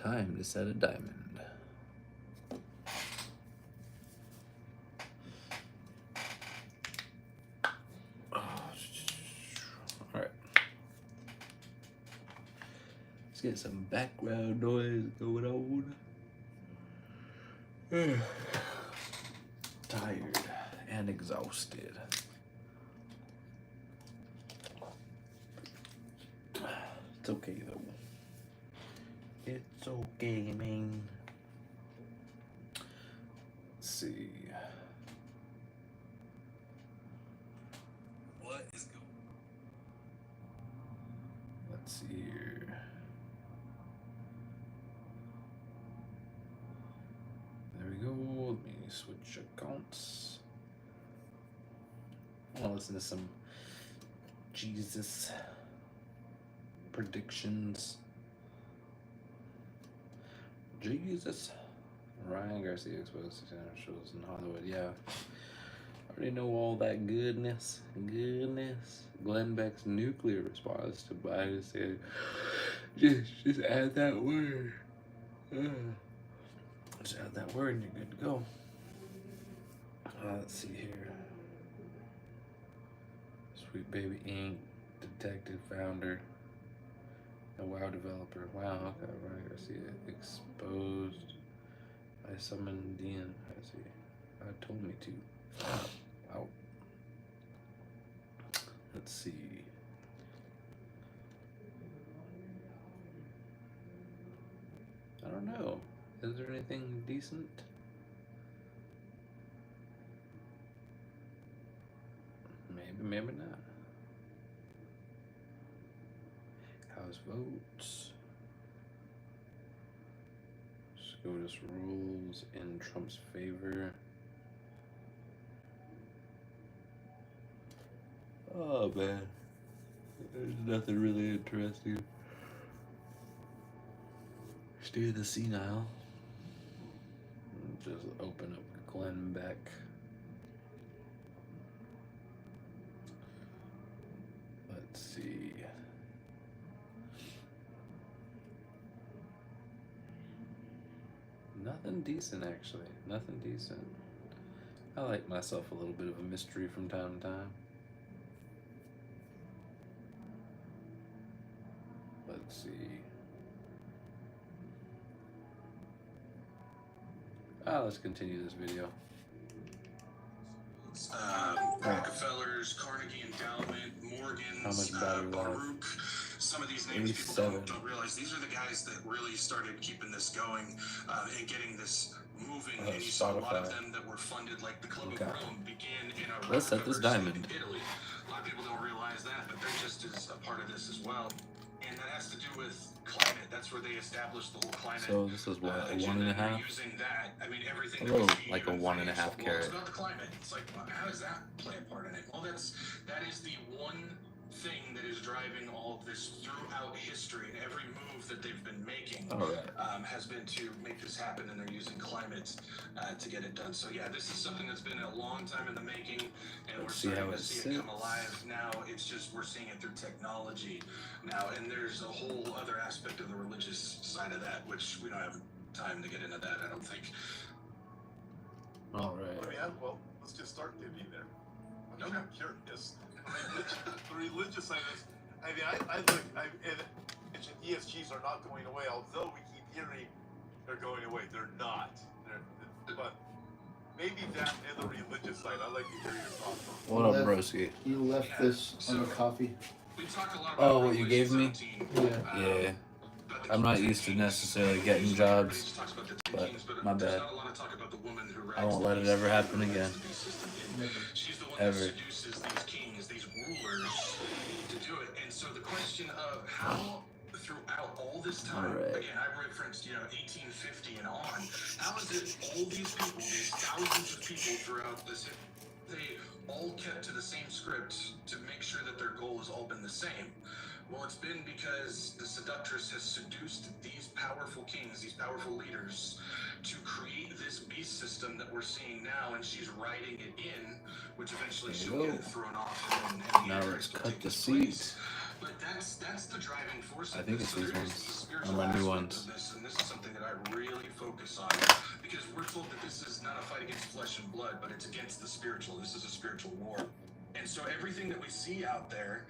Time to set a diamond. Alright. Let's get some background noise going on. Tired and exhausted. It's okay though. It's okay, man. Let's see. What is going on? Let's see here. There we go. Let me switch accounts. I want to listen to some Jesus predictions. Jesus. Ryan Garcia exposed 600 shows in Hollywood. Yeah. I already know all that goodness. Glenn Beck's nuclear response to Biden said, just add that word. Just add that word and you're good to go. Let's see here. Sweet Baby Inc. Detective founder. A WoW developer. Wow, okay, right. I see it. Exposed. I summoned Dean. I see. I told me to. Wow. Let's see. I don't know. Is there anything decent? Maybe not. House votes. SCOTUS rules in Trump's favor. Oh man, there's nothing really interesting. Stay the senile. Just open up Glenn Beck. Let's see. Nothing decent, actually. Nothing decent. I like myself a little bit of a mystery from time to time. Let's see. Let's continue this video. Rockefellers, Carnegie Endowment, Morgan's, Baruch. Some of these names people don't realize. These are the guys that really started keeping this going and getting this moving. And you saw a lot of them that were funded, like the Club of Rome began in a Let's set this diamond. in Italy. A lot of people don't realize that, but they're just as a part of this as well. And that has to do with climate. That's where they established the whole climate. So this is what, a 1.5? Using that, I mean, everything a little like a 1.5 carat. It's about the climate. It's like, how does that play a part in it? Well, that is the one thing that is driving all of this throughout history. And every move that they've been making has been to make this happen, and they're using climate to get it done. So yeah, this is something that's been a long time in the making, and we're starting to see it come alive now. It's just we're seeing it through technology now, and there's a whole other aspect of the religious side of that, which we don't have time to get into that, I don't think. All right. Well, let's just start digging there. I'm curious. The religious side is, I mentioned ESGs are not going away, although we keep hearing they're going away. They're not. But maybe that and the religious side. I'd like to hear your thoughts on. What up, broski? You left this on the coffee. We talk a lot about what you gave me? Yeah. I'm not used to necessarily getting jobs, but my bad. I won't let it ever happen again. Ever. So the question of how throughout all this time, again, I referenced, 1850 and on, how is it all these people, these thousands of people throughout this, they all kept to the same script to make sure that their goal has all been the same? Well, it's been because the seductress has seduced these powerful kings, these powerful leaders, to create this beast system that we're seeing now, and she's writing it in, which eventually she'll get thrown off. And now let's cut the seeds. But that's the driving force. I think it's these ones. Or my new ones. And this is something that I really focus on, because we're told that this is not a fight against flesh and blood, but it's against the spiritual. This is a spiritual war. And so everything that we see out there,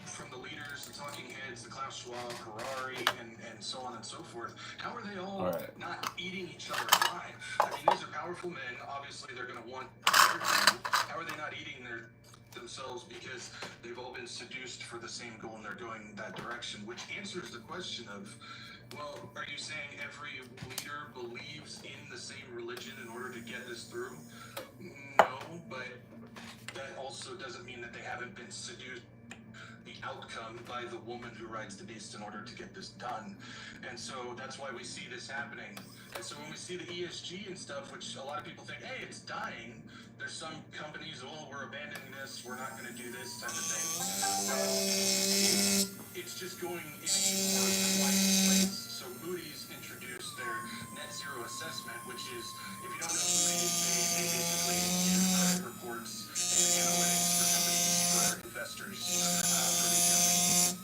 from the leaders, the talking heads, the Klaus Schwab, Harari, and so on and so forth, how are they all not eating each other alive? I mean, these are powerful men. Obviously, they're going to want their view. How are they not eating themselves? Because they've all been seduced for the same goal and they're going that direction, which answers the question of, well, are you saying every leader believes in the same religion in order to get this through? No, but that also doesn't mean that they haven't been seduced the outcome by the woman who rides the beast in order to get this done. And so that's why we see this happening. And so when we see the ESG and stuff, which a lot of people think, hey, it's dying, there's some companies, oh, we're abandoning this, we're not going to do this type of thing. It's just going in a more quiet place. So Moody's introduced their net zero assessment, which is, if you don't know Moody's, they basically give credit reports and analytics for companies, for investors, for they can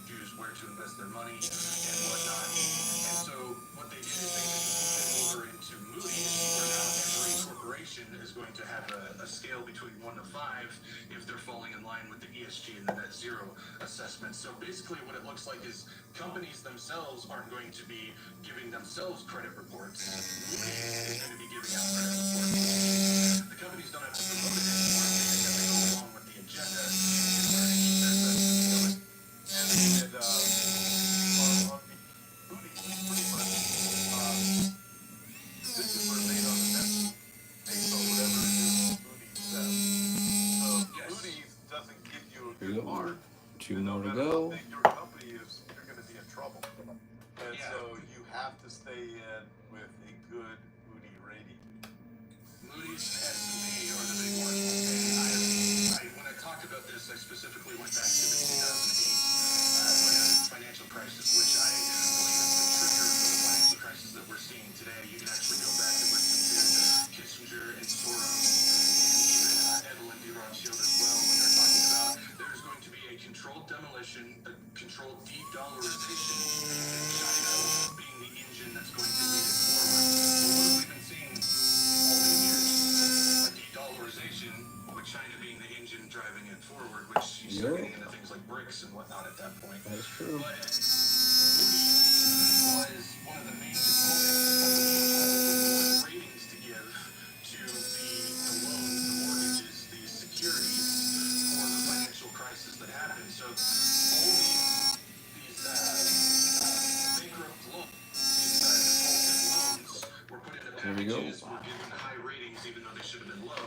choose where to invest their money and whatnot. And so what they did is they moved it over into Moody's, where now every corporation is going to have a scale between 1 to 5 if they're falling in line with the ESG and the net zero assessment. So basically what it looks like is companies themselves aren't going to be giving themselves credit reports. Moody's is going to be giving out credit reports. The companies don't have to promote it anymore. They have to go along with the agenda in order to keep their investors going. And on Moody's, pretty much, decisions were made on investment based on whatever Moody's says. So if Moody's doesn't give you a good mark, 2 more to no matter go. how big your company is, you're going to be in trouble. And so you have to stay in with a good Moody rating. Moody's and S&P are the big ones. And when I talked about this, I specifically went back to the 2008 financial crisis, which I believe is the trigger for the financial crisis that we're seeing today. You can actually go back and listen to Kissinger and Soros and even Evelyn D. Rothschild as well, when they're talking about there's going to be a controlled demolition, a controlled de-dollarization, and China being the engine that's going to lead it forward. Well, what have we been seeing all these years? A de-dollarization, with China being the engine driving it forward, which you start getting into things like BRICS and whatnot at that point. That's true. But Moody's was one of the main components of the ratings to give to the loans, the mortgages, the securities for the financial crisis that happened. So all these bankrupt loans, these defaulted loans were put into packages, were given high ratings even though they should have been low.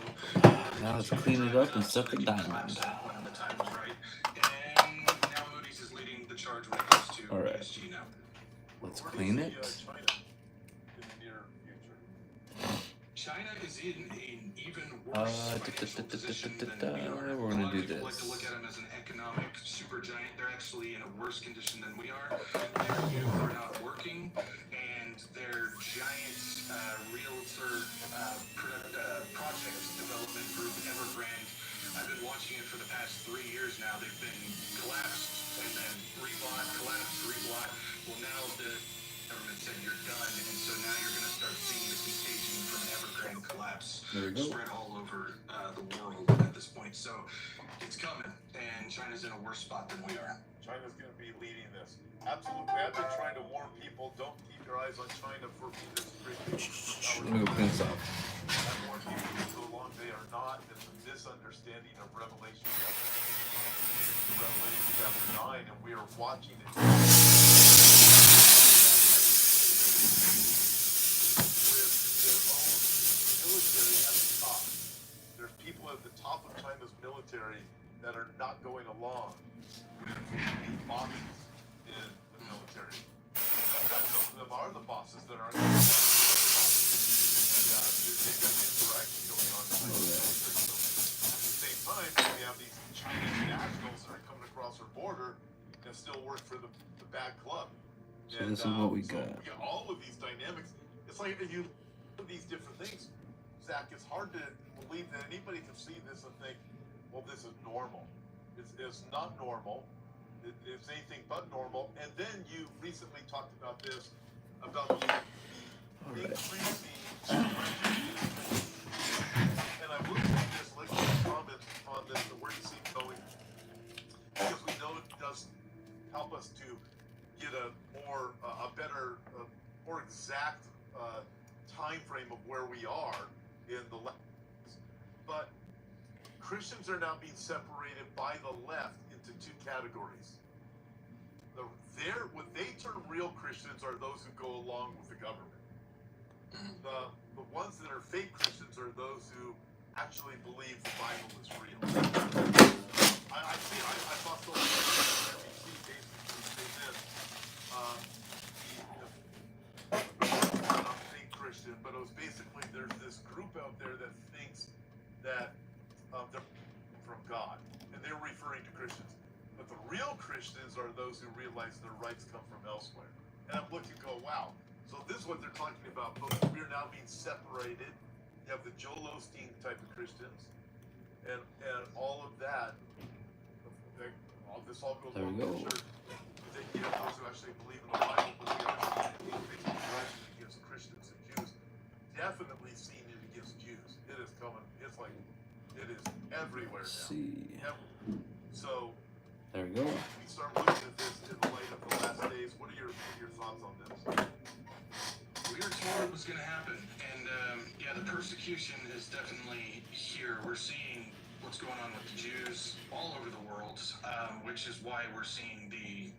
Now let's clean it up and suck a diamond. When the time was right. And now Moody's is leading the charge when it comes to ESG now. Let's clean it. China in the near future? China is in an even worse financial position than we are. We're gonna do People like to look at them as an economic supergiant. They're actually in a worse condition than we are. Their youth are not working, and their giant realtor project development group, Evergrande, I've been watching it for the past 3 years now. They've been collapsed and then rebought, collapsed, rebought. Well, now the government said you're done, and so now you're going to start seeing the contagion from Evergrande collapse spread all over the world at this point. So it's coming, and China's in a worse spot than we are. China's going to be leading this. Absolutely. I've been trying to warn people, don't keep your eyes on China for this Let me open this up. I've warned people for so long they are not. It's a misunderstanding of Revelation chapter 9, and we are watching it. With their own military at the top. There's people at the top of China's military that are not going along with the bosses in the military. Some of them are the bosses that aren't going along with the bosses. And they've got interaction going on in the military. So at the same time, we have these Chinese nationals that are coming across our border and still work for the bad club. So this is what we got. We got all of these dynamics. It's like you look at these different things, Zach, it's hard to believe that anybody can see this and think, well, this is normal. It's not normal. It's anything but normal. And then you recently talked about this, about the increasing and I will say this, like to comment on this, the where you see it going, because we know it does help us to get a better, more exact time frame of where we are in the left. But Christians are now being separated by the left into two categories. What they term real Christians are those who go along with the government. The ones that are fake Christians are those who actually believe the Bible is real. I saw so many NBC basically say this. Not a fake Christian, but it was basically there's this group out there that thinks that they're from God, and they're referring to Christians. But the real Christians are those who realize their rights come from elsewhere. And I'm looking and go, wow. So this is what they're talking about. But we're now being separated. You have the Joel Osteen type of Christians, and all of that. This all goes along with the church. Then you have those who actually believe in the Bible, but we are seeing it against Christians and Jews. Definitely seeing it against Jews. It is coming. It's like it is everywhere now. So there we go. We start looking at this in the light of the last days. What are your thoughts on this? We were told it was going to happen, and yeah, the persecution is definitely here. We're seeing what's going on with the Jews all over the world, which is why we're seeing the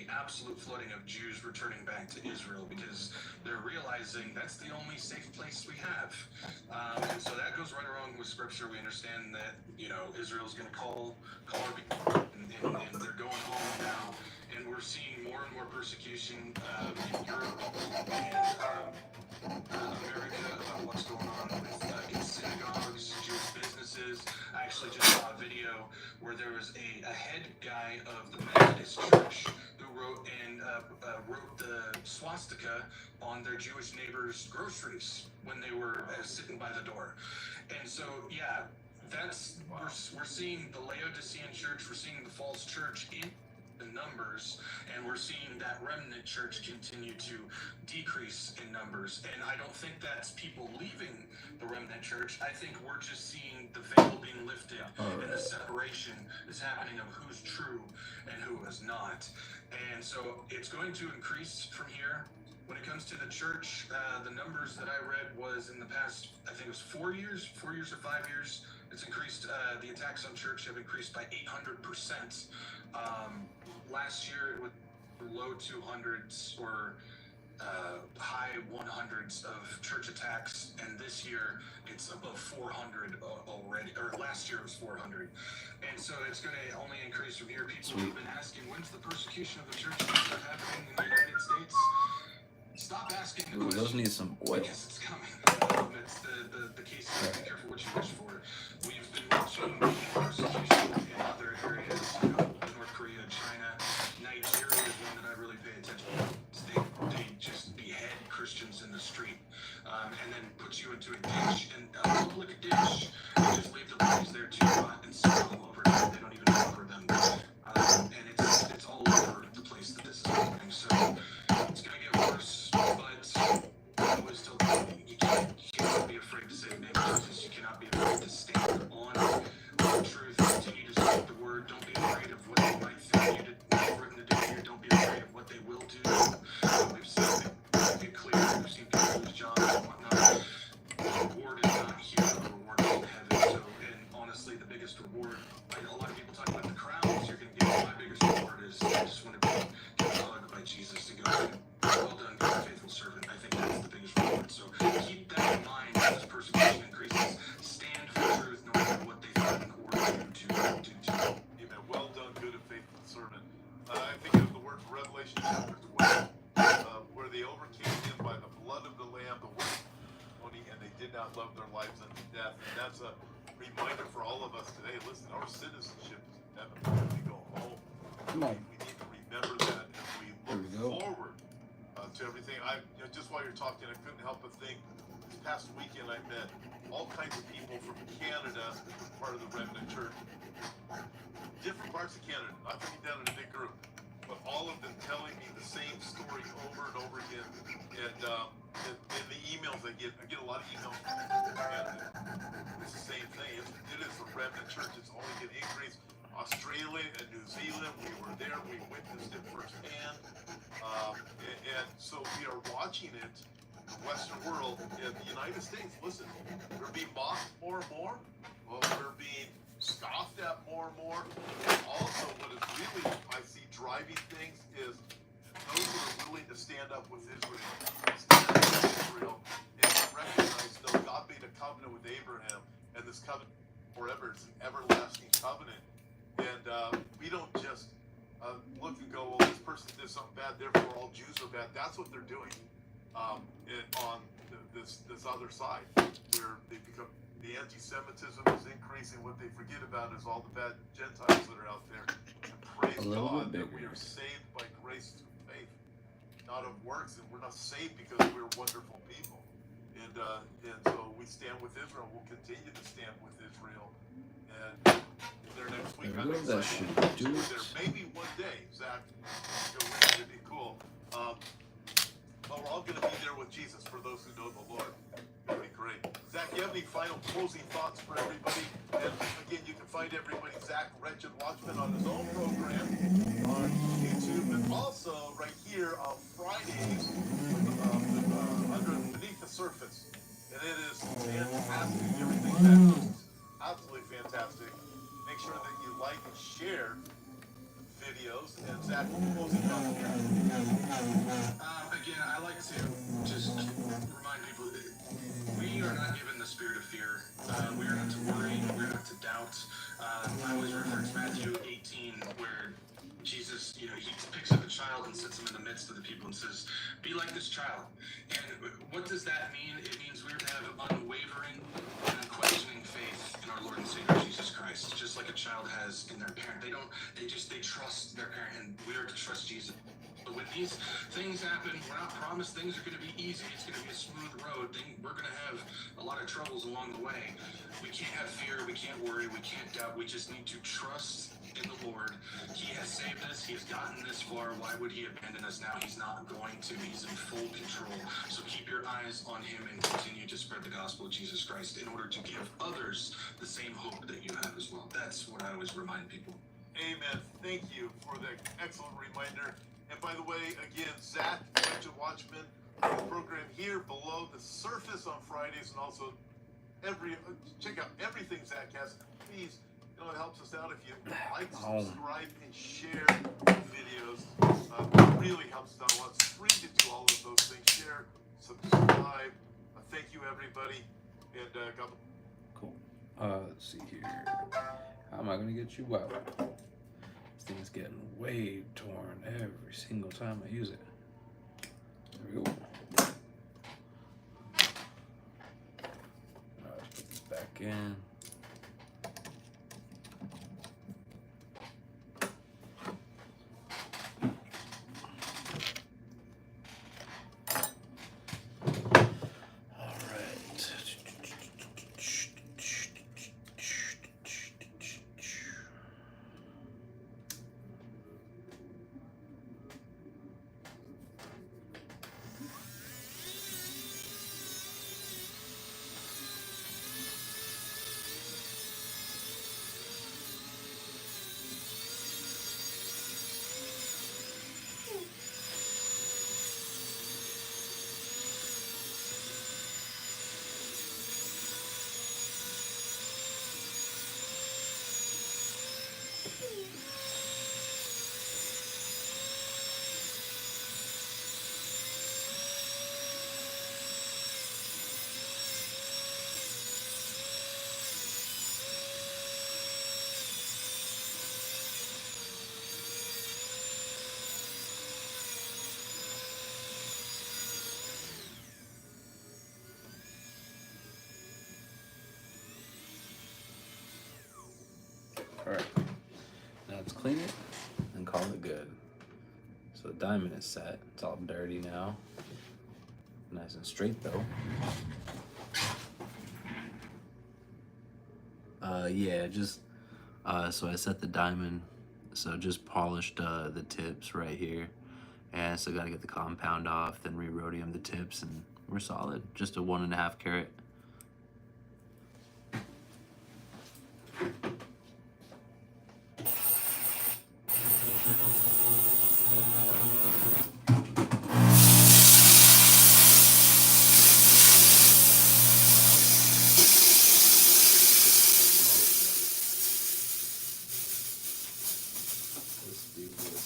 absolute flooding of Jews returning back to Israel, because they're realizing that's the only safe place we have. And so that goes right along with Scripture. We understand that, Israel's going to call our people, and they're going home now. And we're seeing more and more persecution in Europe and America about what's going on with synagogues, Jewish businesses. I actually just saw a video where there was a head guy of the Methodist Church who wrote the swastika on their Jewish neighbors' groceries when they were sitting by the door. And so, yeah, we're seeing the Laodicean church, we're seeing the false church in the numbers, and we're seeing that remnant church continue to decrease in numbers. And I don't think that's people leaving the remnant church. I think we're just seeing the veil being lifted, and the separation is happening of who's true and who is not. And so it's going to increase from here. When it comes to the church, the numbers that I read was in the past, I think it was 4 years or 5 years, it's increased. The attacks on church have increased by 800%. Last year it was low 200s or high 100s of church attacks, and this year it's above 400 already, or last year it was 400. And so it's going to only increase from here. People have been asking, when's the persecution of the church going to start happening in the United States? Stop asking the question. Those need some oil. Because it's coming. It's the case. Be careful what you wish for. We've been watching persecution in other areas, North Korea, China, Nigeria is one that I really pay attention to. They just behead Christians in the street, and then put you into a ditch, and a public ditch, and just leave the bodies there to rot and smell over time. They don't even cover them, and it's all over the place that this is happening. So it's gonna get worse, but it was still coming. You can't be afraid to say the name of Jesus. You cannot be afraid to stand on the truth. Continue to speak the word. Don't be afraid of what they might think you did written to do here. Don't be afraid of what they will do. We've seen it get clear. We've seen people lose jobs and whatnot. The reward is not here. The reward is in heaven. So, and honestly, the biggest reward, a lot of people talk about the crowns you're going to get. My biggest reward is I just want to be given a hug by Jesus and go, well done, good and faithful servant. I think that's the biggest reward. So keep that in mind as this persecution increases. Stand for truth no matter what they threaten or do to. Amen. Well done, good and faithful servant. I think of the word from Revelation chapter 12, where they overcame him by the blood of the Lamb, the word of testimony, and they did not love their lives unto death. And that's a reminder for all of us today. Listen, our citizenship is in heaven. When we go home, we need to remember that as we look forward to everything. Just while you're talking, I couldn't help but think. This past weekend, I met all kinds of people from Canada, part of the remnant church. different parts of Canada, not coming down in a big group, but all of them telling me the same story over and over again. And in the emails I get a lot of emails from Canada. It's the same thing. It is a remnant church. It's only going to increase. Australia and New Zealand, we were there. We witnessed it firsthand. And so we are watching it, the Western world, and the United States. Listen, we're being mocked more and more. Well, we're being scoffed at more and more. And also, what is really, I see, driving things is those who are willing to stand up with Israel, and recognize, no, God made a covenant with Abraham, and this covenant forever. It's an everlasting covenant. And we don't just look and go, well, this person did something bad, therefore all Jews are bad. That's what they're doing on this other side, where they become, the anti-Semitism is increasing. What they forget about is all the bad Gentiles that are out there. And praise God that we are saved by grace through faith, not of works, and we're not saved because we're wonderful people. And so we stand with Israel. We'll continue to stand with Israel. And there next week, I'm excited to be there. Maybe one day, Zach, it'd be cool. But we're all going to be there with Jesus for those who know the Lord. It'll be great. Zach, you have any final closing thoughts for everybody? And again, you can find everybody, Zach Wretched Watchman, on his own program on YouTube, and also right here on Fridays Beneath the Surface. And it is fantastic. Everything that is absolutely fantastic. Make sure that you like and share videos. And Zach, closing thoughts here. Again, I like to just remind people that we are not given the spirit of fear. We are not to worry. We are not to doubt. I always reference Matthew 18, where Jesus, he picks up a child and sets him in the midst of the people and says, be like this child. And what does that mean? It means we're to have unwavering and unquestioning faith in our Lord and Savior Jesus Christ, just like a child has in their parent. They trust their parent, and we are to trust Jesus. But when these things happen, we're not promised things are going to be easy. It's going to be a smooth road. We're going to have a lot of troubles along the way. We can't have fear. We can't worry. We can't doubt. We just need to trust in the Lord. He has saved us. He has gotten this far. Why would he abandon us now? He's not going to. He's in full control. So keep your eyes on him and continue to spread the gospel of Jesus Christ in order to give others the same hope that you have as well. That's what I always remind people. Amen. Thank you for that excellent reminder. And by the way, again, Zach, Wretched Watchman, the program here below the surface on Fridays, and also check out everything Zach has. Please, it helps us out if you like, subscribe, and share videos. It really helps us out a lot. It's free to do all of those things. Share, subscribe. Thank you, everybody. And God bless. Cool. Let's see here. How am I going to get you out? This thing's getting way torn every single time I use it. There we go. Let's put this back in. Alright, now let's clean it and call it good. So the diamond is set. It's all dirty now. Nice and straight though. Yeah, just So I set the diamond, so just polished the tips right here. And so gotta get the compound off, then re-rhodium the tips, and we're solid. Just a 1.5 carat. Let's do this.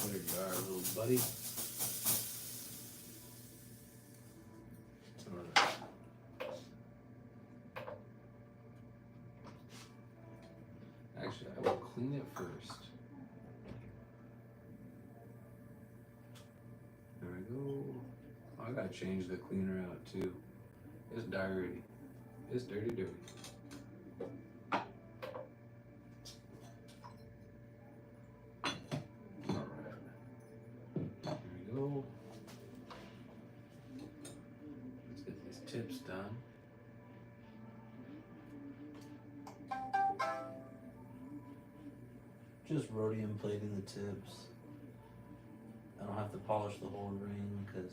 There you are, little buddy. Alright. Actually, I will clean it first. There we go. I gotta change the cleaner out too. It's dirty. It's dirty, dirty. Alright. There we go. Let's get these tips done. Just rhodium plating the tips. I don't have to polish the whole ring because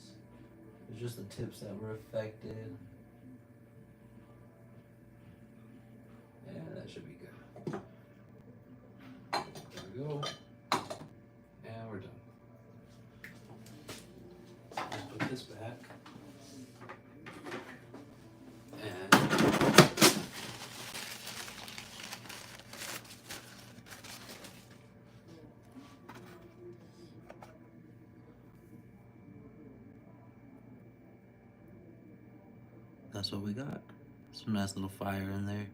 it's just the tips that were affected. Yeah, that should be good. There we go. And we're done. Let's put this back. And that's what we got. Some nice little fire in there.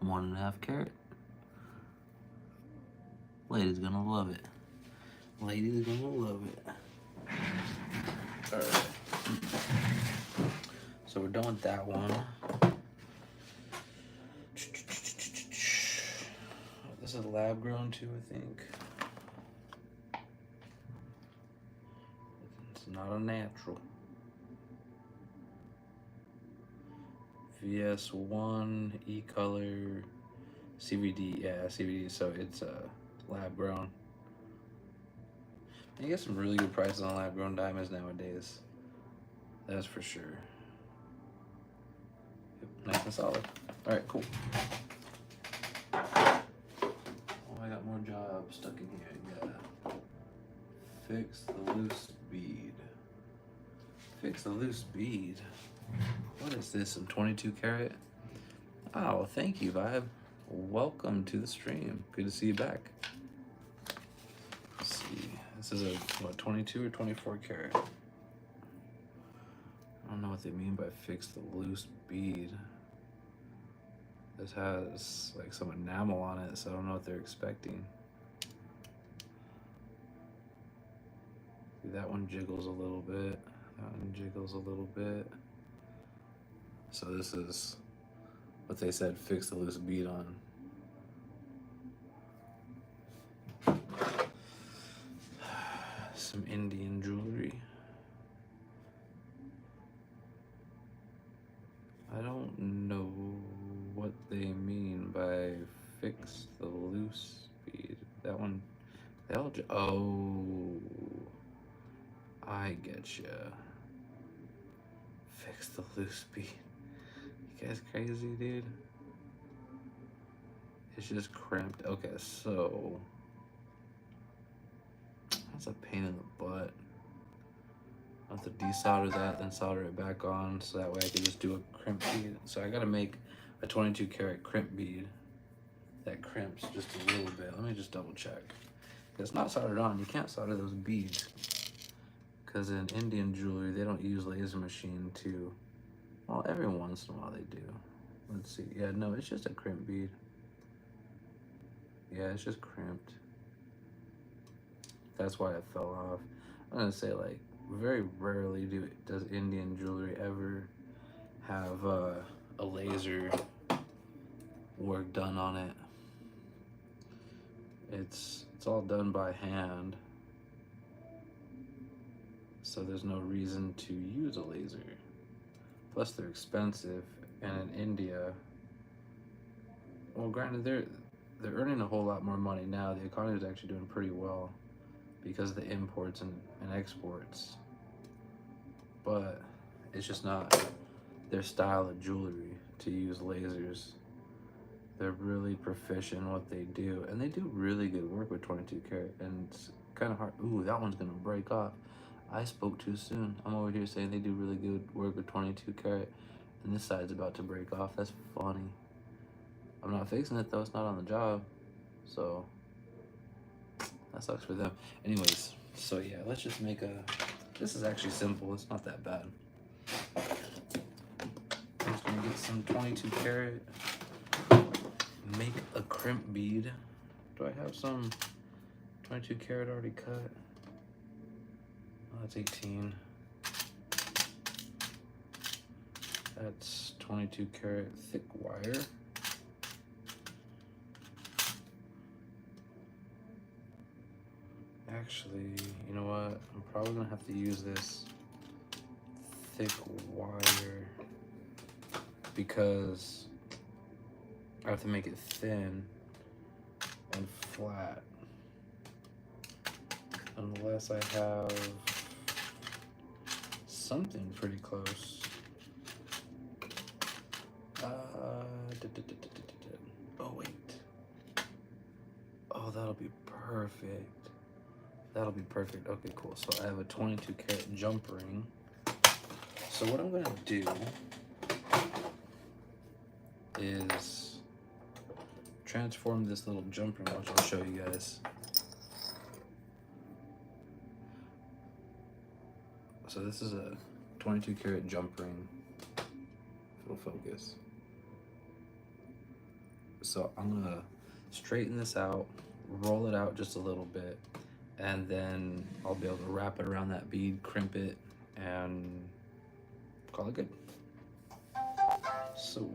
One and a half carat. Lady's gonna love it. Lady's gonna love it. Alright. So we're done with that one. This is lab grown too, I think. It's not a natural. VS1, E-color, CVD, yeah, CVD, so it's lab grown. You get some really good prices on lab grown diamonds nowadays. That's for sure. Yep, nice and solid. Alright, cool. Oh, I got more jobs stuck in here. Yeah. Fix the loose bead. Fix the loose bead. What is this? Some 22 karat? Oh, well, thank you, Vibe. Welcome to the stream. Good to see you back. Let's see. This is a, what, 22 or 24 karat? I don't know what they mean by fix the loose bead. This has like some enamel on it, so I don't know what they're expecting. See, that one jiggles a little bit. That one jiggles a little bit. So this is what they said, fix the loose bead on. Some Indian jewelry. I don't know what they mean by fix the loose bead. That one, they'll oh, I get ya. Fix the loose bead. You guys crazy, dude? It's just crimped. Okay, so that's a pain in the butt. I have to desolder that, then solder it back on, so that way I can just do a crimp bead. So I gotta make a 22 karat crimp bead that crimps just a little bit. Let me just double check. It's not soldered on. You can't solder those beads because in Indian jewelry they don't use laser machine to. Well, every once in a while they do. Let's see. Yeah, no, it's just a crimp bead. Yeah, it's just crimped. That's why it fell off. I'm gonna say, like, very rarely does Indian jewelry ever have a laser work done on it. It's all done by hand, so there's no reason to use a laser. Plus they're expensive, and in India, well, granted they're earning a whole lot more money now. The economy is actually doing pretty well because of the imports and exports, but it's just not their style of jewelry to use lasers. They're really proficient in what they do, and they do really good work with 22 karat, and it's kind of hard. Ooh, that one's gonna break off. I spoke too soon. I'm over here saying they do really good work with 22 karat, and this side's about to break off. That's funny. I'm not fixing it though, it's not on the job, so that sucks for them. Anyways, so yeah, let's just make a, this is actually simple, it's not that bad. I'm just gonna get some 22 karat, make a crimp bead. Do I have some 22 karat already cut? Oh, that's 18. That's 22 karat thick wire. Actually, you know what? I'm probably gonna have to use this thick wire because I have to make it thin and flat. Unless I have something pretty close. Oh wait. Oh, that'll be perfect. That'll be perfect. Okay, cool. So I have a 22 karat jump ring. So what I'm gonna do is transform this little jump ring, which I'll show you guys. So this is a 22 karat jump ring. If it'll focus. So I'm gonna straighten this out, roll it out just a little bit, and then I'll be able to wrap it around that bead, crimp it, and call it good. So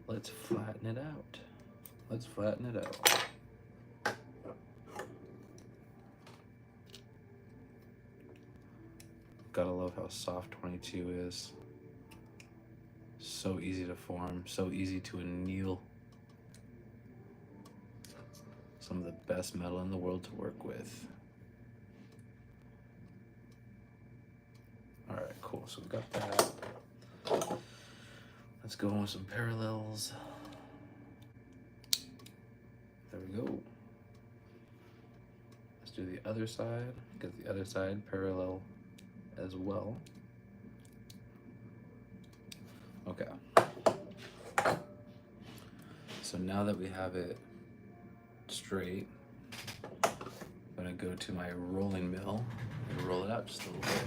let's flatten it out. Let's flatten it out. Gotta love how soft 22 is. So easy to form, so easy to anneal. Some of the best metal in the world to work with. All right, cool, so we got that. Let's go in with some parallels. There we go. Let's do the other side, get the other side parallel as well. Okay. So now that we have it straight, I'm gonna go to my rolling mill and roll it out just a little bit.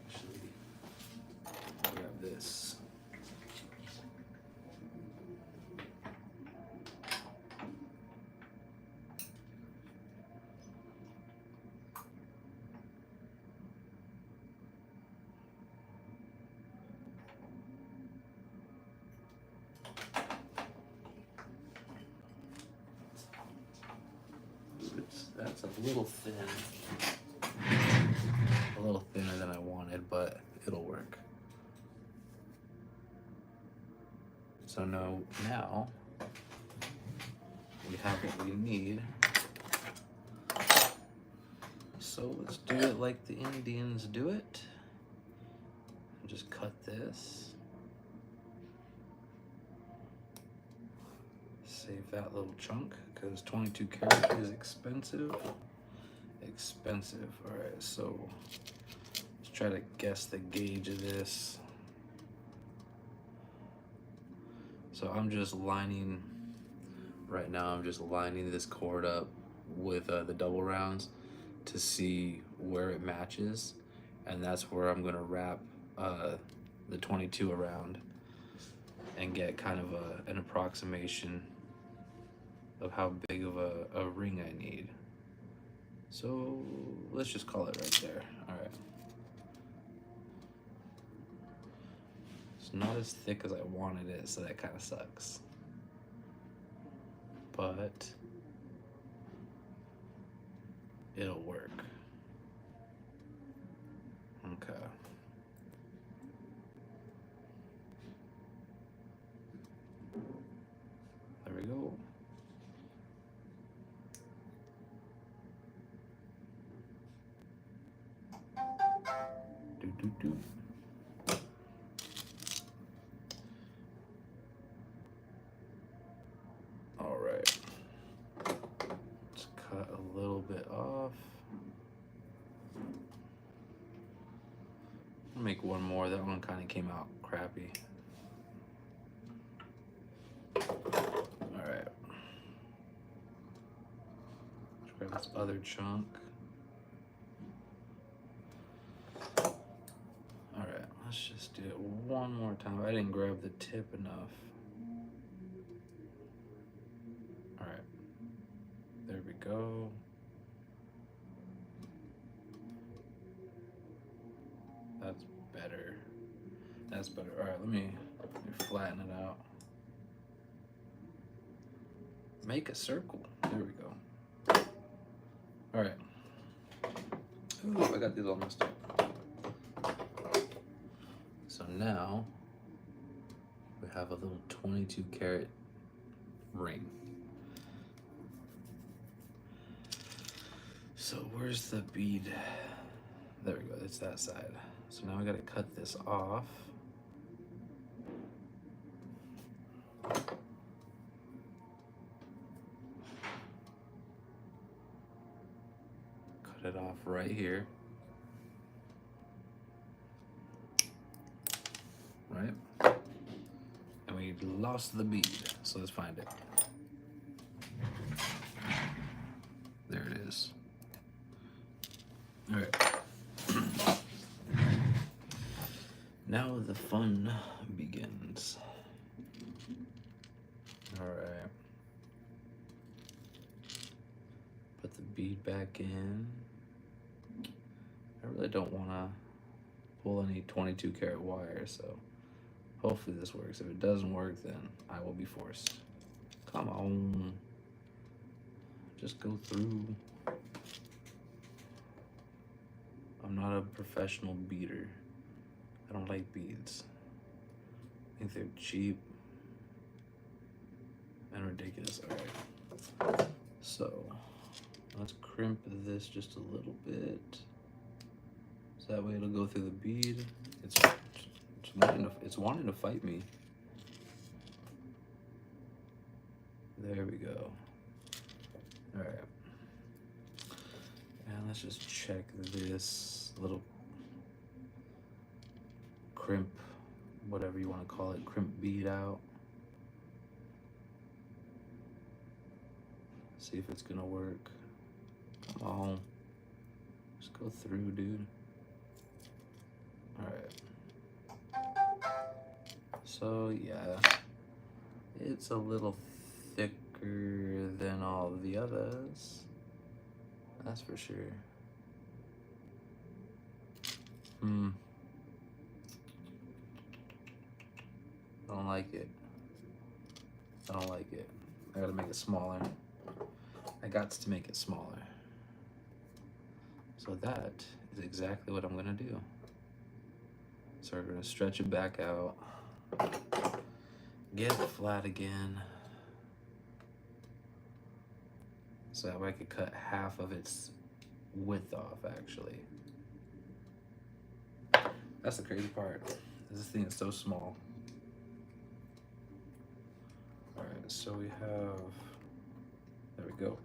Actually, grab this. That's a little thin. A little thinner than I wanted, but it'll work. So now we have what we need. So let's do it like the Indians do it. Just cut this. Save that little chunk because 22 karat is expensive. Expensive. All right, so let's try to guess the gauge of this. So I'm just lining, right now I'm just lining this cord up with the double rounds to see where it matches, and that's where I'm gonna wrap the 22 around and get kind of an approximation of how big of a ring I need. So let's just call it right there. All right. It's not as thick as I wanted it, so that kind of sucks. But it'll work. Okay. There we go. Do. All right. Let's cut a little bit off. I'll make one more. That one kind of came out crappy. All right. Let's grab this other chunk. All right, let's just do it one more time. I didn't grab the tip enough. All right, there we go. That's better. That's better. All right, let me flatten it out. Make a circle. There we go. All right. Ooh, I got these all messed up. So now we have a little 22 karat ring. So where's the bead? There we go, it's that side. So now we gotta cut this off. Cut it off right here. Right? And we lost the bead, so let's find it. There it is. All right. Now the fun begins. All right. Put the bead back in. I really don't want to pull any 22 karat wire, so hopefully this works. If it doesn't work, then I will be forced. Come on. Just go through. I'm not a professional beader. I don't like beads. I think they're cheap and ridiculous. All right. So let's crimp this just a little bit. So that way it'll go through the bead. It's wanting to fight me. There we go. All right. And let's just check this little crimp, whatever you want to call it, crimp bead out. See if it's gonna work. Come on. Just go through, dude. All right. So yeah, it's a little thicker than all the others. That's for sure. I don't like it. I don't like it. I gotta make it smaller. I got to make it smaller. So that is exactly what I'm gonna do. So we're gonna stretch it back out. Get it flat again. So that way I could cut half of its width off, actually. That's the crazy part. This thing is so small. All right, so we have, there we go.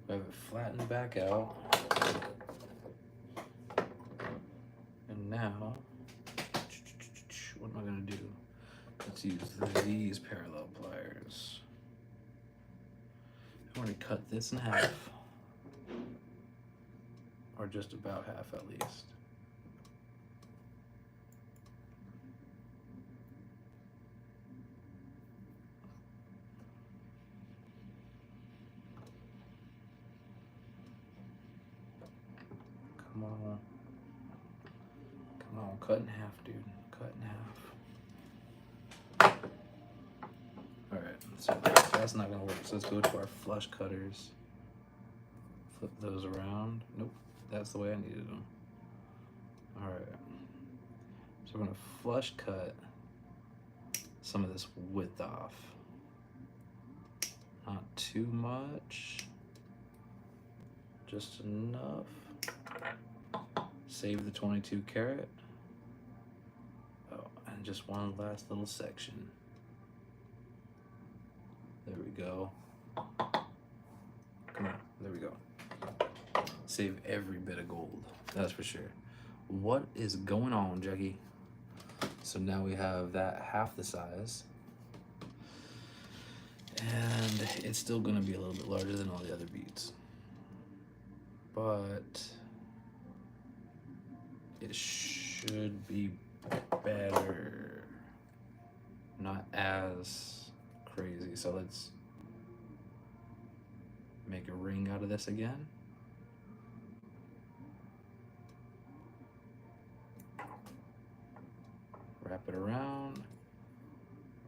We have it flattened back out. And now, what am I gonna do? Let's use these parallel pliers. I'm gonna cut this in half. Or just about half at least. Come on. cut in half, dude. Cut in half. Alright, so that's not gonna work. So let's go to our flush cutters. Flip those around. Nope, that's the way I needed them. Alright. So we're gonna flush cut some of this width off. Not too much. Just enough. Save the 22 karat. Oh, and just one last little section. There we go. Come on, there we go. Save every bit of gold, that's for sure. What is going on, Jackie? So now we have that half the size. And it's still gonna be a little bit larger than all the other beads. But it should be better. Not as crazy. So let's make a ring out of this again. Wrap it around.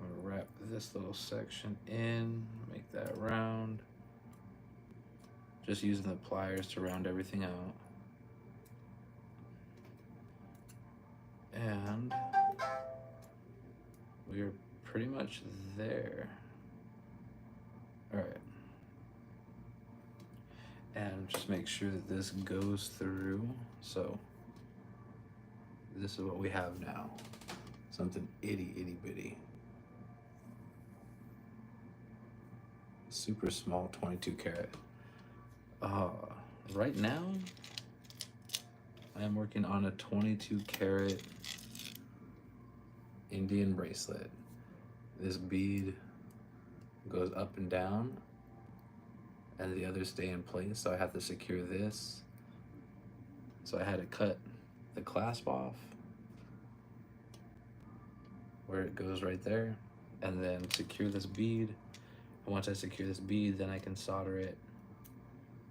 I'm gonna wrap this little section in, make that round. Just using the pliers to round everything out. And we're pretty much there. All right. And just make sure that this goes through. So this is what we have now. Something itty bitty. Super small 22 karat. Right now, I am working on a 22 karat Indian bracelet. This bead goes up and down and the others stay in place, so I have to secure this. So I had to cut the clasp off where it goes right there and then secure this bead. And once I secure this bead, then I can solder it.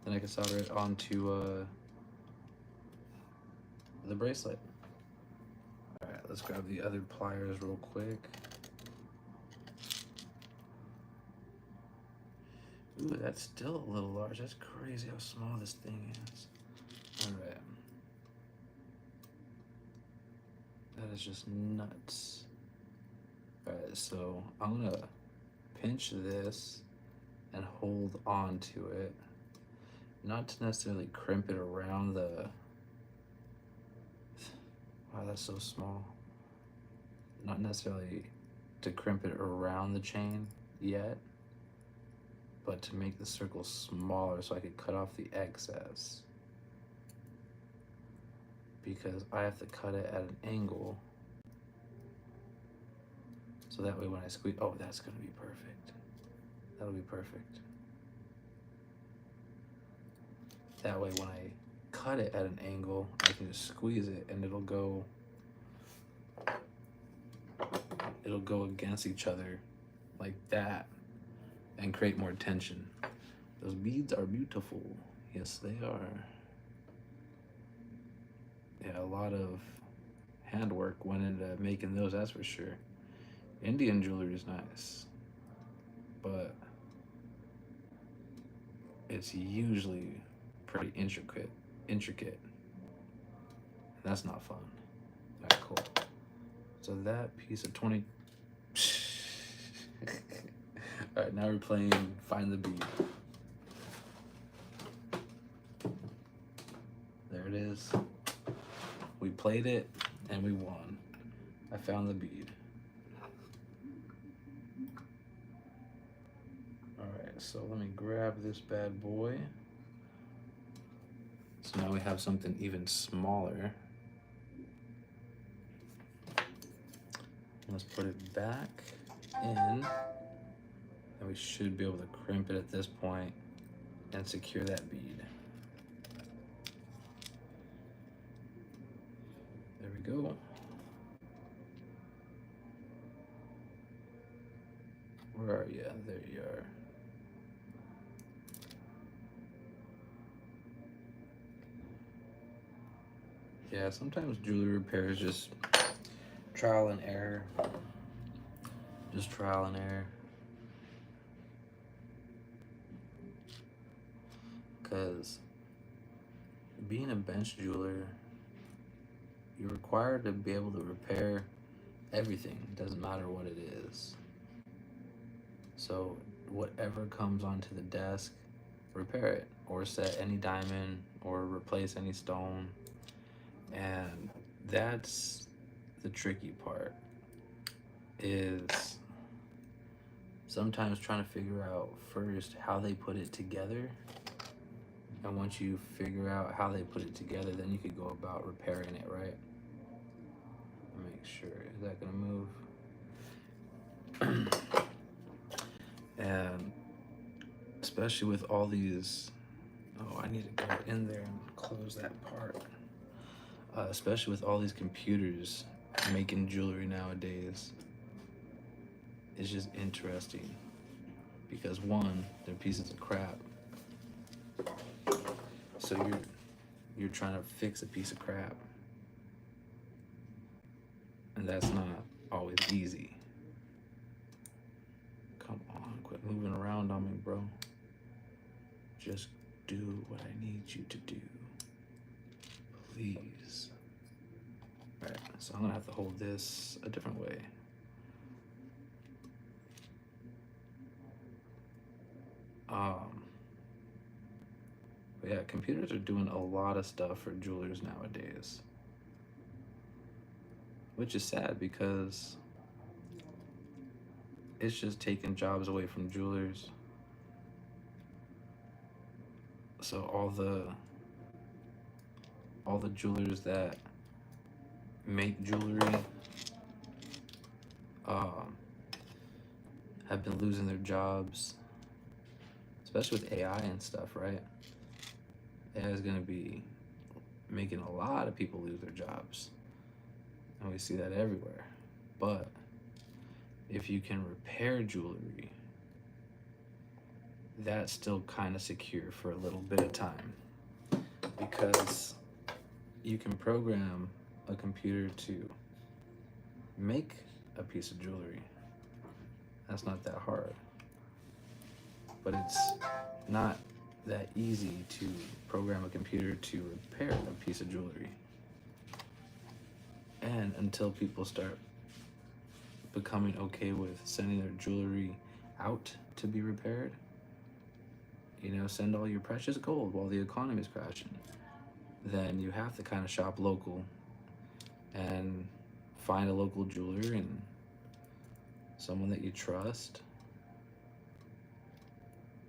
Then I can solder it onto the bracelet. All right, let's grab the other pliers real quick. Ooh, that's still a little large. That's crazy how small this thing is. All right. That is just nuts. All right, so I'm gonna pinch this and hold on to it. Not to necessarily crimp it around the, wow, that's so small. Not necessarily to crimp it around the chain yet, but to make the circle smaller so I could cut off the excess. Because I have to cut it at an angle. So that way when I squeeze, oh, that's gonna be perfect. That'll be perfect. That way when I cut it at an angle, I can just squeeze it and it'll go against each other like that and create more tension. Those beads are beautiful. Yes, they are. Yeah, a lot of handwork went into making those, that's for sure. Indian jewelry is nice, but it's usually pretty intricate. And that's not fun. All right, cool. So that piece of 20. All right, now we're playing Find the Bead. There it is. We played it and we won. I found the bead. All right, so let me grab this bad boy. So now we have something even smaller. Let's put it back in, and we should be able to crimp it at this point and secure that bead. There we go. Where are you? There you are. Yeah, sometimes jewelry repair is just trial and error. Just trial and error. Because being a bench jeweler, you're required to be able to repair everything. It doesn't matter what it is. So whatever comes onto the desk, repair it, or set any diamond, or replace any stone. And that's the tricky part, is sometimes trying to figure out first how they put it together. And once you figure out how they put it together, then you could go about repairing it, right? Make sure, is that gonna move? And especially with all these, oh, I need to go in there and close that part. Especially with all these computers making jewelry nowadays, it's just interesting because one, they're pieces of crap. So you're trying to fix a piece of crap, and that's not always easy. Come on, quit moving around on me, bro. Just do what I need you to do, please. All right, so I'm gonna have to hold this a different way. But yeah, computers are doing a lot of stuff for jewelers nowadays, which is sad because it's just taking jobs away from jewelers. So all the jewelers that make jewelry have been losing their jobs, especially with AI and stuff, right? AI is going to be making a lot of people lose their jobs, and we see that everywhere. But if you can repair jewelry, that's still kind of secure for a little bit of time, because you can program a computer to make a piece of jewelry. That's not that hard, but it's not that easy to program a computer to repair a piece of jewelry. And until people start becoming okay with sending their jewelry out to be repaired, send all your precious gold while the economy is crashing, then you have to kind of shop local and find a local jeweler and someone that you trust.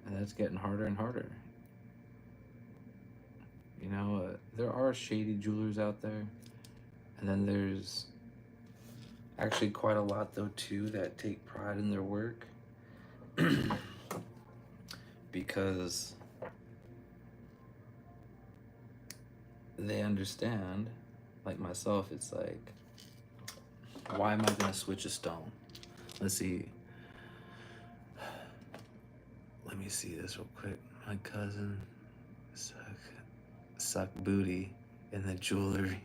And that's getting harder and harder. There are shady jewelers out there, and then there's actually quite a lot though too that take pride in their work because they understand, like myself, it's like, why am I gonna switch a stone? Let's see. Let me see this real quick. My cousin suck booty in the jewelry.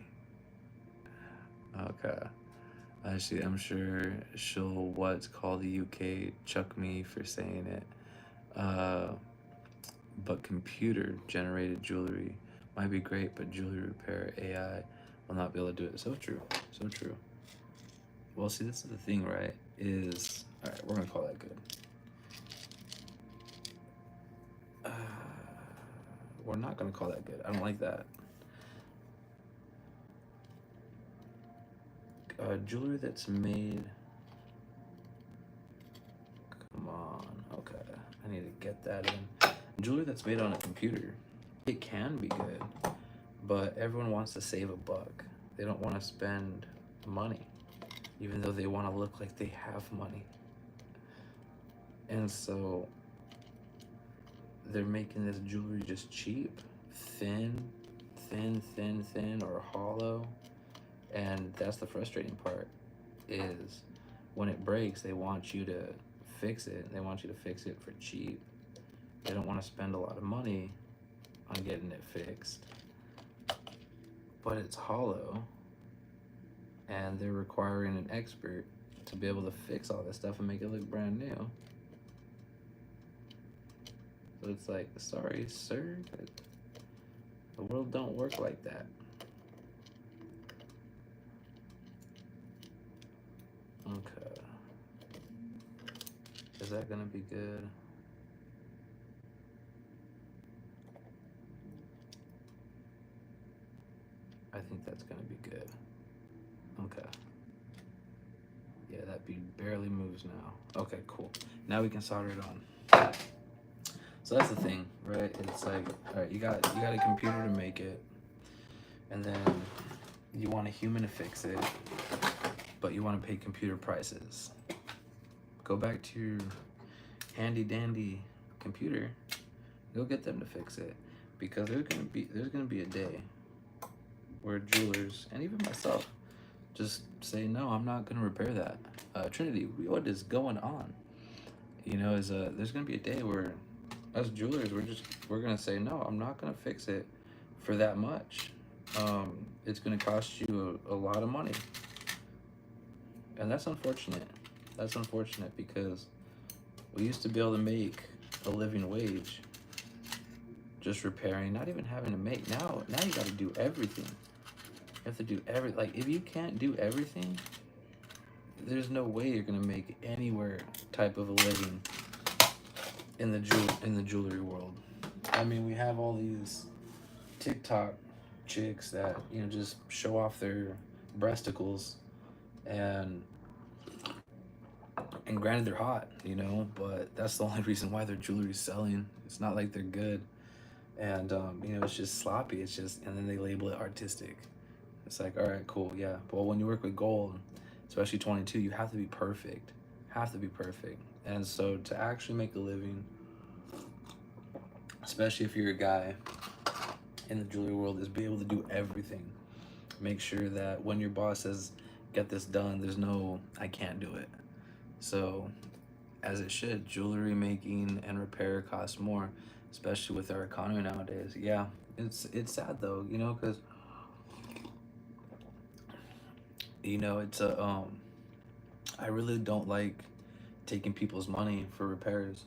Okay. Actually, I'm sure she'll what's called the UK chuck me for saying it. But computer generated jewelry might be great, but jewelry repair AI will not be able to do it. So true. So true. Well, see, this is the thing, right? All right, we're gonna call that good. We're not gonna call that good. I don't like that. Jewelry that's made. Come on. Okay, I need to get that in. Jewelry that's made on a computer, it can be good, but everyone wants to save a buck. They don't want to spend money, even though they want to look like they have money. And so they're making this jewelry just cheap, thin, or hollow. And that's the frustrating part, is when it breaks, they want you to fix it. They want you to fix it for cheap. They don't want to spend a lot of money on getting it fixed. but it's hollow, and they're requiring an expert to be able to fix all this stuff and make it look brand new. So it's like, sorry, sir, but the world don't work like that. Okay. Is that gonna be good? I think that's gonna be good. Okay. Yeah, that bead barely moves now. Okay, cool. Now we can solder it on. So that's the thing, right? It's like, all right, you got a computer to make it, and then you want a human to fix it, but you want to pay computer prices. Go back to your handy dandy computer, go get them to fix it, because there's gonna be a day where jewelers and even myself just say, no, I'm not gonna repair that. Trinity, what is going on? You know, there's gonna be a day where us jewelers, we're gonna say, no, I'm not gonna fix it for that much. It's gonna cost you a lot of money, and that's unfortunate. That's unfortunate because we used to be able to make a living wage just repairing, not even having to make. Now you got to do everything. You have to do like if you can't do everything, there's no way you're gonna make anywhere type of a living in the jewelry world. I mean, we have all these TikTok chicks that, you know, just show off their breasticles, and granted they're hot, you know, but that's the only reason why their jewelry's selling. It's not like they're good, and you know, it's just sloppy. It's just, and then they label it artistic. It's like, all right, cool, yeah. But when you work with gold, especially 22, you have to be perfect. Have to be perfect. And so to actually make a living, especially if you're a guy in the jewelry world, is be able to do everything. Make sure that when your boss says, get this done, there's no, I can't do it. So, as it should, jewelry making and repair costs more, especially with our economy nowadays. Yeah, it's sad though, you know, because, you know, it's a I really don't like taking people's money for repairs.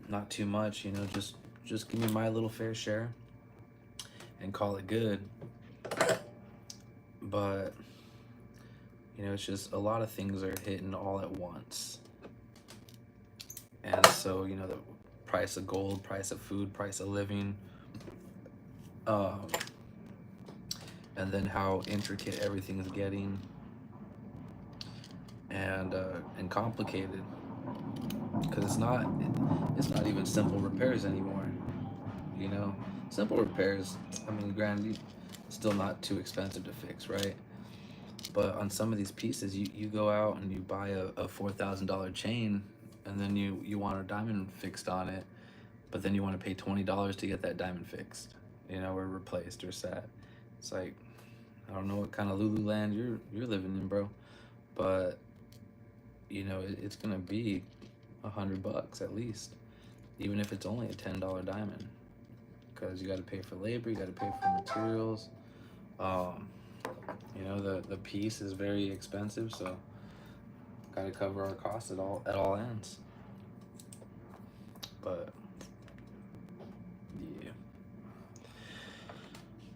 Not too much, you know, just give me my little fair share and call it good. But, you know, it's just a lot of things are hitting all at once. And so, you know, the price of gold, price of food, price of living, and then how intricate everything's getting, and complicated, because it's not even simple repairs anymore. You know, simple repairs, I mean, granted, still not too expensive to fix, right? But on some of these pieces, you go out and you buy a $4,000 chain, and then you want a diamond fixed on it, but then you want to pay $20 to get that diamond fixed, you know, or replaced or set. It's like, I don't know what kind of Lululand you're living in, bro, but you know, it's gonna be $100 at least, even if it's only a $10 diamond, because you got to pay for labor, you got to pay for materials. You know, the piece is very expensive, so got to cover our costs at all ends. But yeah.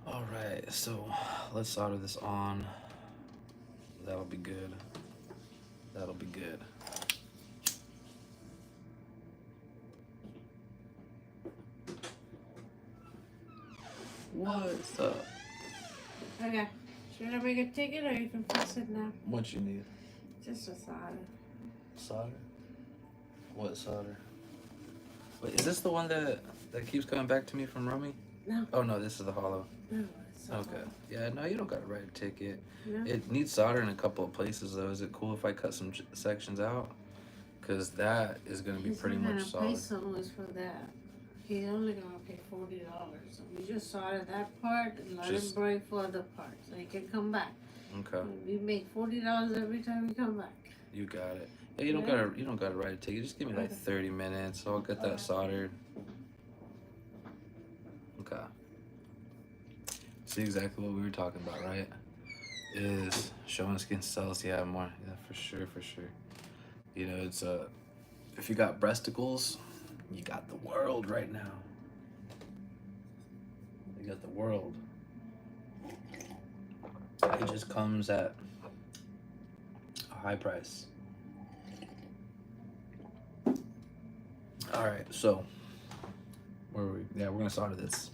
All right, so let's solder this on. That'll be good. That'll be good. What's up? Okay. Should I make a ticket or you can fix it now? What you need? Just a solder. Solder? What solder? Wait, is this the one that keeps coming back to me from Romy? No. Oh no, this is the hollow. No, it's not. Okay. Yeah, no, you don't gotta write a ticket. No? It needs solder in a couple of places though. Is it cool if I cut some sections out? Cause that is gonna be pretty much He's not gonna pay solid. so much for that. He's only gonna pay $40. So we just solder that part and let him break for the part, so he can come back. Okay. We make $40 every time we come back. You got it. Yeah, you don't gotta write a ticket. Just give me like 30 minutes. I'll get that soldered. Okay. See exactly what we were talking about, right? Is showing skin cells, yeah, more, yeah, for sure, for sure. You know, it's if you got breasticles, you got the world right now. You got the world. It just comes at a high price. All right, so where are we? Yeah, we're gonna solder this.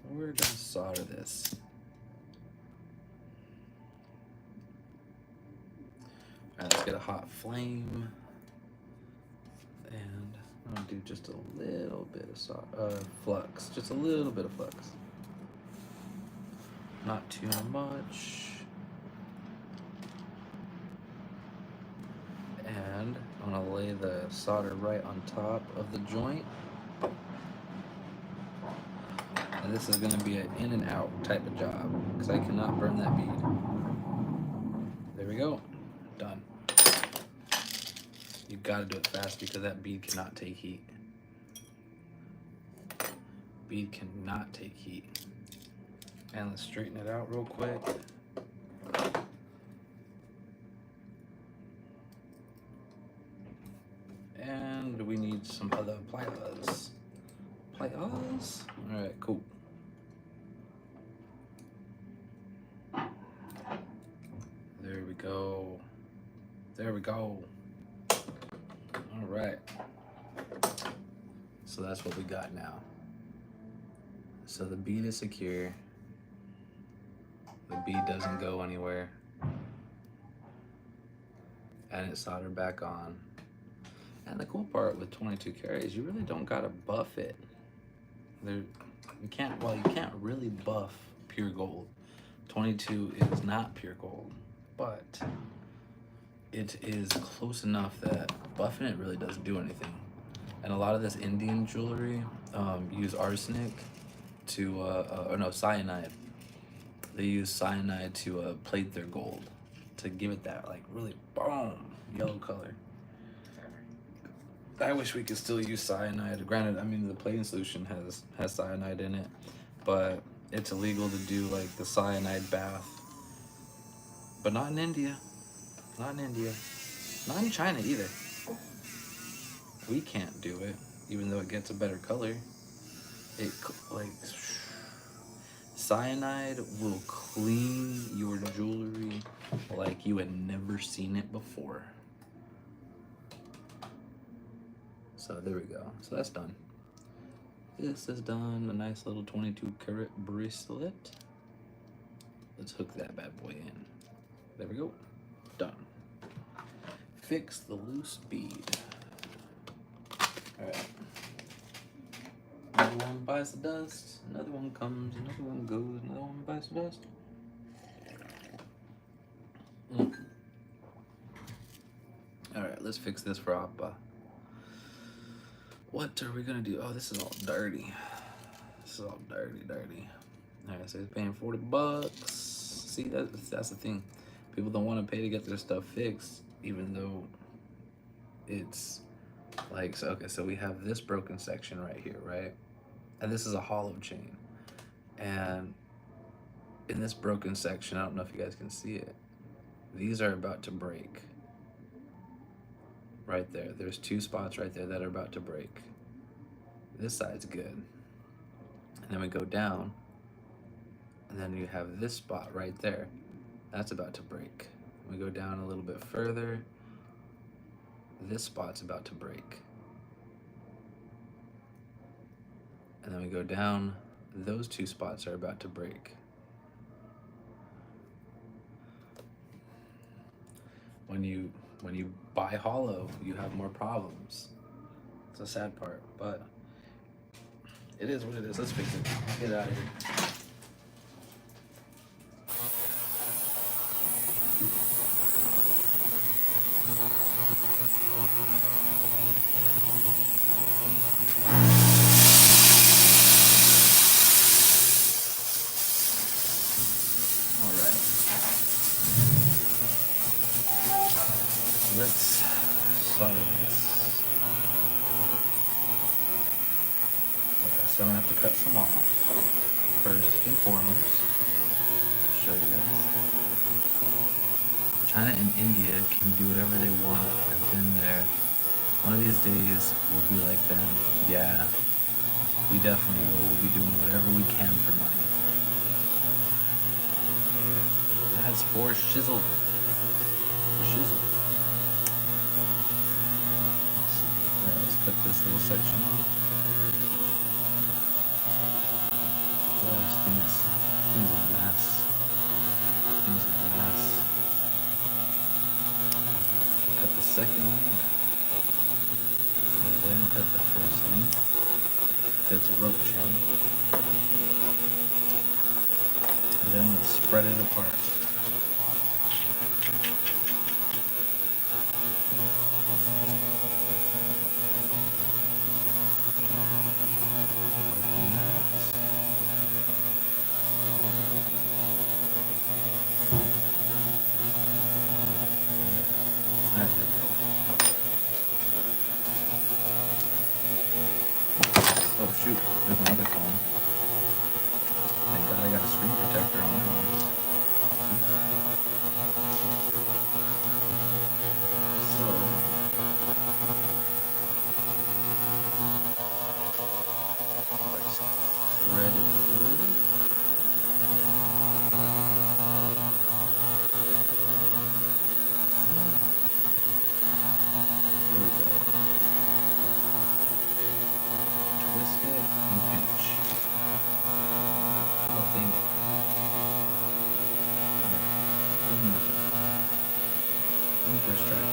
We're gonna solder this. All right, let's get a hot flame, and I'm gonna do just a little bit of flux, just a little bit of flux, not too much. And I'm gonna lay the solder right on top of the joint. And this is gonna be an in and out type of job because I cannot burn that bead. There we go, done. You gotta do it fast because that bead cannot take heat. Bead cannot take heat. And let's straighten it out real quick. And we need some other pliers. Pliers? Alright, cool. There we go. There we go. Alright. So that's what we got now. So the bead is secure. The bead doesn't go anywhere. And it's soldered back on. And the cool part with 22 carats, you really don't gotta buff it. You can't really buff pure gold. 22 is not pure gold, but it is close enough that buffing it really doesn't do anything. And a lot of this Indian jewelry use arsenic to, or no, cyanide. They use cyanide to plate their gold, to give it that like really boom yellow color. I wish we could still use cyanide. Granted, I mean the plating solution has cyanide in it, but it's illegal to do like the cyanide bath. But not in India. Not in India. Not in China either. We can't do it, even though it gets a better color. It like cyanide will clean your jewelry like you had never seen it before. So there we go. So that's done. This is done. A nice little 22 karat bracelet. Let's hook that bad boy in. There we go. Done. Fix the loose bead. Alright. Another one bites the dust. Another one comes. Another one goes. Another one bites the dust. Alright, let's fix this for Appa. What are we gonna do? Oh, this is all dirty. This is all dirty. Alright, so it's paying $40. See, that's the thing. People don't want to pay to get their stuff fixed, even though it's like, so, okay, so we have this broken section right here, right? And this is a hollow chain. And in this broken section, I don't know if you guys can see it, these are about to break. Right there. There's two spots right there that are about to break. This side's good. And then we go down, and then you have this spot right there. That's about to break. We go down a little bit further. This spot's about to break. And then we go down. Those two spots are about to break. When you buy hollow, you have more problems. It's a sad part, but it is what it is. Let's fix it. Get out of here. All right. Let's solder this. Okay, so I'm gonna have to cut some off. first and foremost, show you guys. China and India can do whatever they want. I've been there. One of these days, we'll be like them. Yeah, we definitely will. We'll be doing whatever we can for money. That's for shizzle. For shizzle. Alright, let's cut this little section off. Oh, this thing's a mess. This thing's a mess. Okay. Cut the second link. And then cut the first link. That's a rope chain. And then let's spread it apart. Oh shoot, there's another phone. Thank God I got a screen protector on that one. So, let's thread it through. There we go. Twist it and pinch. Oh, dang it. Alright, one more time. One first try.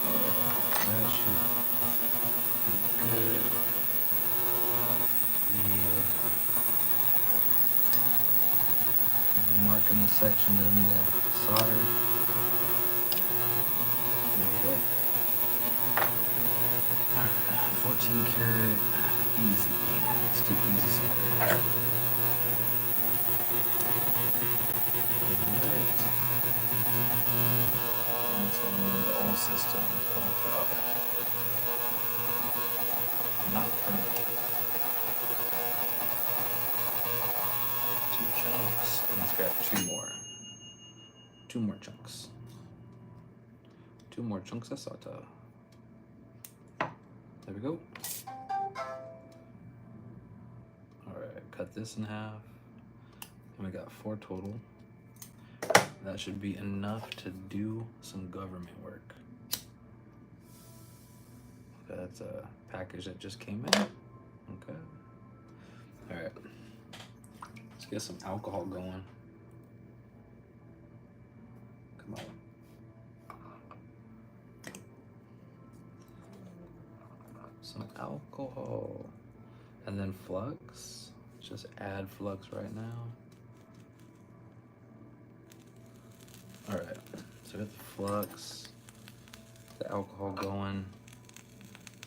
Alright, that should be good. Marking the section that I need to solder. There we go. Alright, 14 karat, easy. Let's do easy solder. Alright. Almost on the old system. Okay. Not permanent. 2 chunks. And let's grab 2 more. 2 more chunks. 2 more chunks of solder. There we go. Alright, cut this in half. And we got 4 total. That should be enough to do some government work. That's a package that just came in. Okay. Alright. Let's get some alcohol going. Come on. Some alcohol. And then flux. Just add flux right now. Alright, so we got the flux, the alcohol going.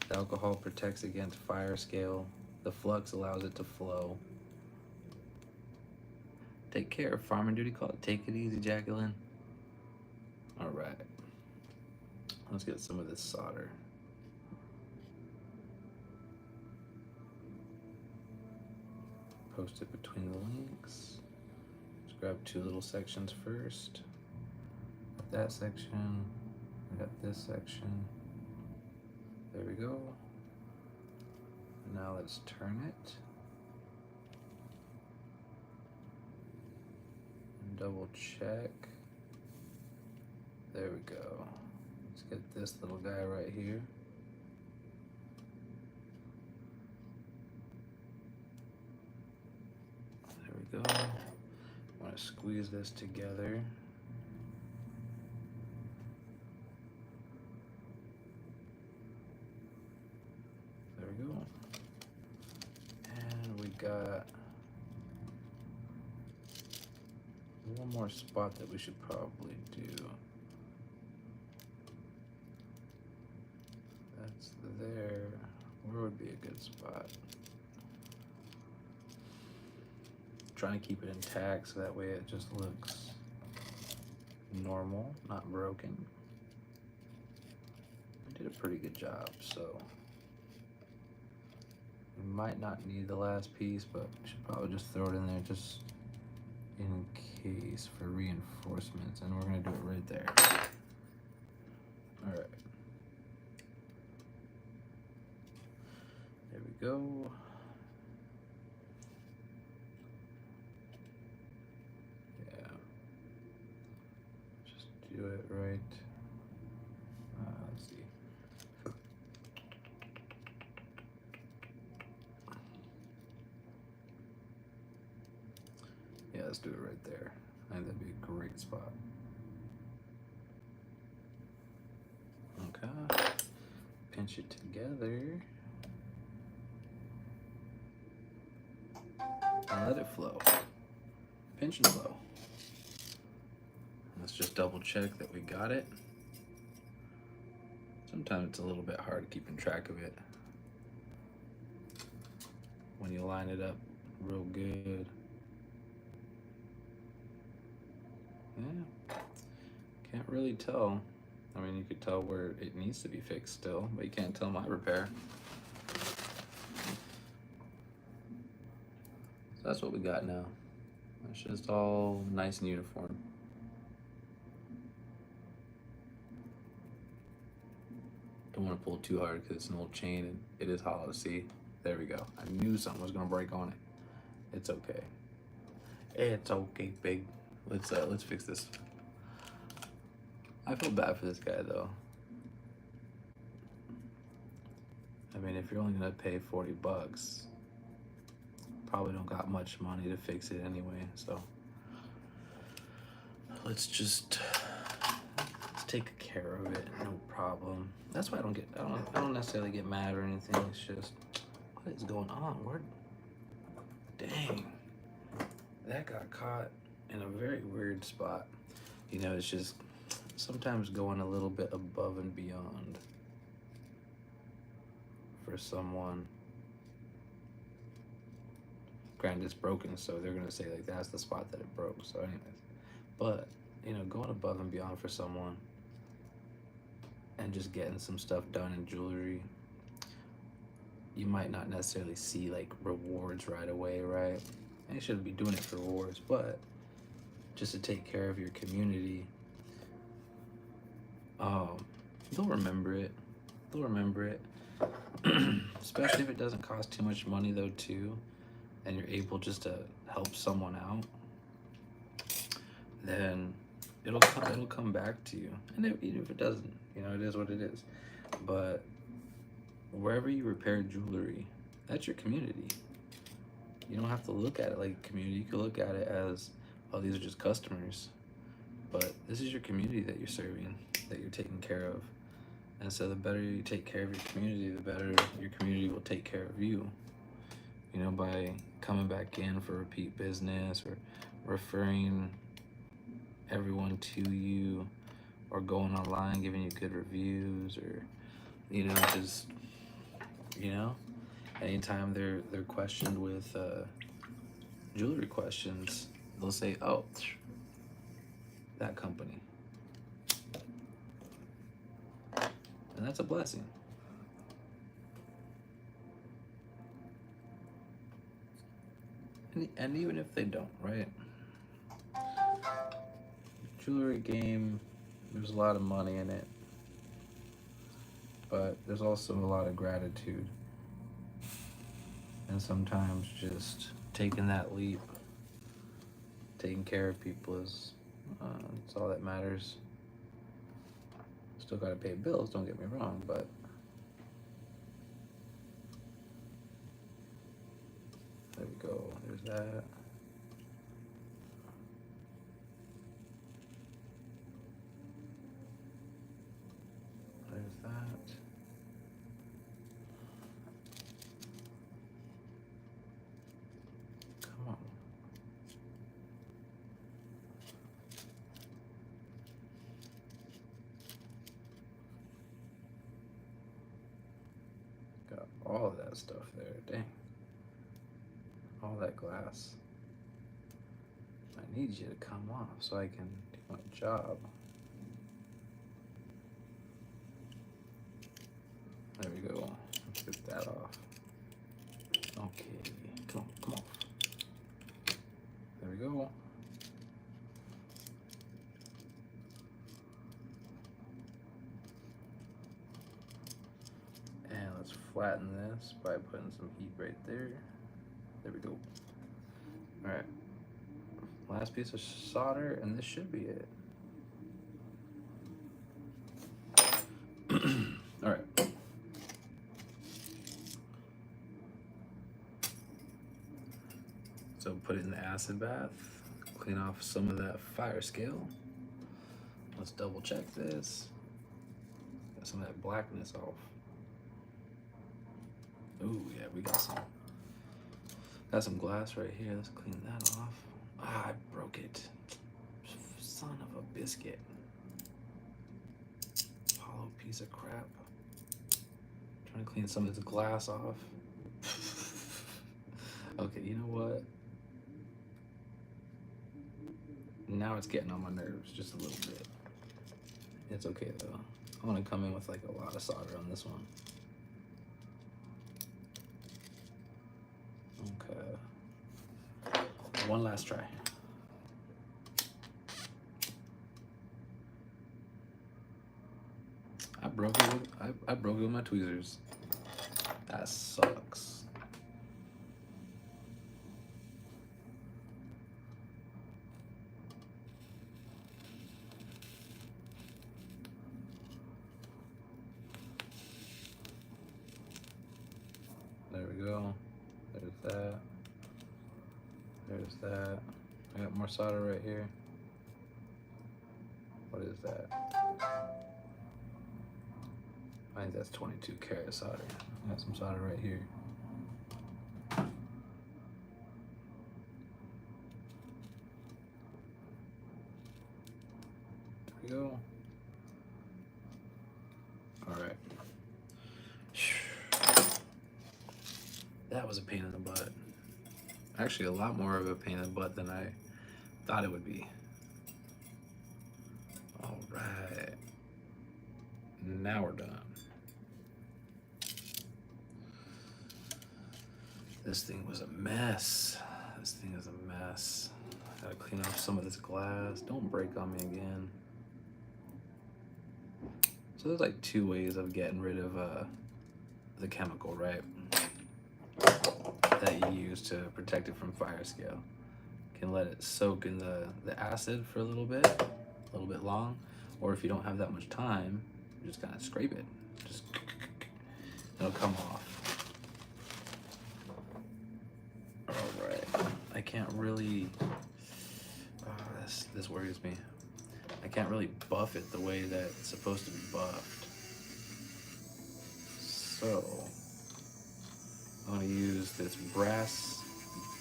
The alcohol protects against fire scale. The flux allows it to flow. Take care, Farming Duty call it. Take it easy, Jacqueline. Alright. Let's get some of this solder. Post it between the links. Let's grab 2 little sections first. Got that section. We got this section. There we go. Now let's turn it. And double check. There we go. Let's get this little guy right here. There we go. I want to squeeze this together. There we go. And we got one more spot that we should probably do. That's there. Where would be a good spot? trying to keep it intact so that way it just looks normal, not broken. I did a pretty good job, so we might not need the last piece, but we should probably just throw it in there just in case for reinforcements, and we're gonna do it right there. All right. There we go. Yeah. Just do it right. Let's see. Yeah, let's do it right there. I think that'd be a great spot. Okay. Pinch it together. And let it flow. Pinch and flow. Let's just double check that we got it. Sometimes it's a little bit hard keeping track of it when you line it up real good. Yeah, can't really tell. I mean, you could tell where it needs to be fixed still, but you can't tell my repair. So that's what we got now. It's just all nice and uniform. Don't want to pull too hard because it's an old chain and it is hollow. See, there we go. I knew something was gonna break on it. It's okay. It's okay, big. Let's fix this. I feel bad for this guy though. I mean, if you're only gonna pay 40 bucks, probably don't got much money to fix it anyway. So let's take care of it. No problem. That's why I don't necessarily get mad or anything. It's just, what is going on? Dang, that got caught in a very weird spot. You know, it's just sometimes going a little bit above and beyond for someone. Granted, it's broken, so they're gonna say like that's the spot that it broke. So anyways, but you know, going above and beyond for someone and just getting some stuff done in jewelry, you might not necessarily see like rewards right away, right? And you shouldn't be doing it for rewards, but just to take care of your community, they'll remember it. They'll remember it. Especially if it doesn't cost too much money though too, and you're able just to help someone out, then it'll come back to you. And even if it doesn't, you know, it is what it is. But wherever you repair jewelry, that's your community. You don't have to look at it like a community. You can look at it as, oh, these are just customers. But this is your community that you're serving, that you're taking care of. And so the better you take care of your community, the better your community will take care of you. You know, by coming back in for repeat business or referring everyone to you, or going online giving you good reviews, or you know, just, you know, anytime they're questioned with jewelry questions, they'll say, oh, that company. And that's a blessing. And even if they don't, right? Jewelry game, there's a lot of money in it, but there's also a lot of gratitude. And sometimes just taking that leap, taking care of people is it's all that matters. Still gotta pay bills, don't get me wrong, but there we go, there's that. There's that. Come on. Got all of that stuff there, dang. All that glass. I need you to come off so I can do my job. There we go. Let's get that off. Okay, come off. There we go. And let's flatten this by putting some heat right there. There we go. All right. Last piece of solder, and this should be it. All right. So put it in the acid bath, clean off some of that fire scale. Let's double check this. Got some of that blackness off. Ooh, yeah, we got some glass right here. Let's clean that off. Ah, I broke it. Son of a biscuit. Hollow piece of crap. Trying to clean some of this glass off. Okay, you know what? Now it's getting on my nerves just a little bit. It's okay though. I'm gonna come in with like a lot of solder on this one. Okay. One last try. I broke it with my tweezers. That sucks. There we go. There's that. There's that. I got more solder right here. What is that? I think that's 22 karat solder. I got some solder right here. There we go. All right. That was a pain in the butt. Actually, a lot more of a pain in the butt than I thought it would be. All right. Now we're done. This thing was a mess. This thing is a mess. Gotta clean off some of this glass. Don't break on me again. So there's like two ways of getting rid of the chemical, right? That you use to protect it from fire scale. You can let it soak in the acid for a little bit long, or if you don't have that much time, you just kind of scrape it. Just it'll come off. All right. I can't really. This worries me. I can't really buff it the way that it's supposed to be buffed. So I'm gonna use this brass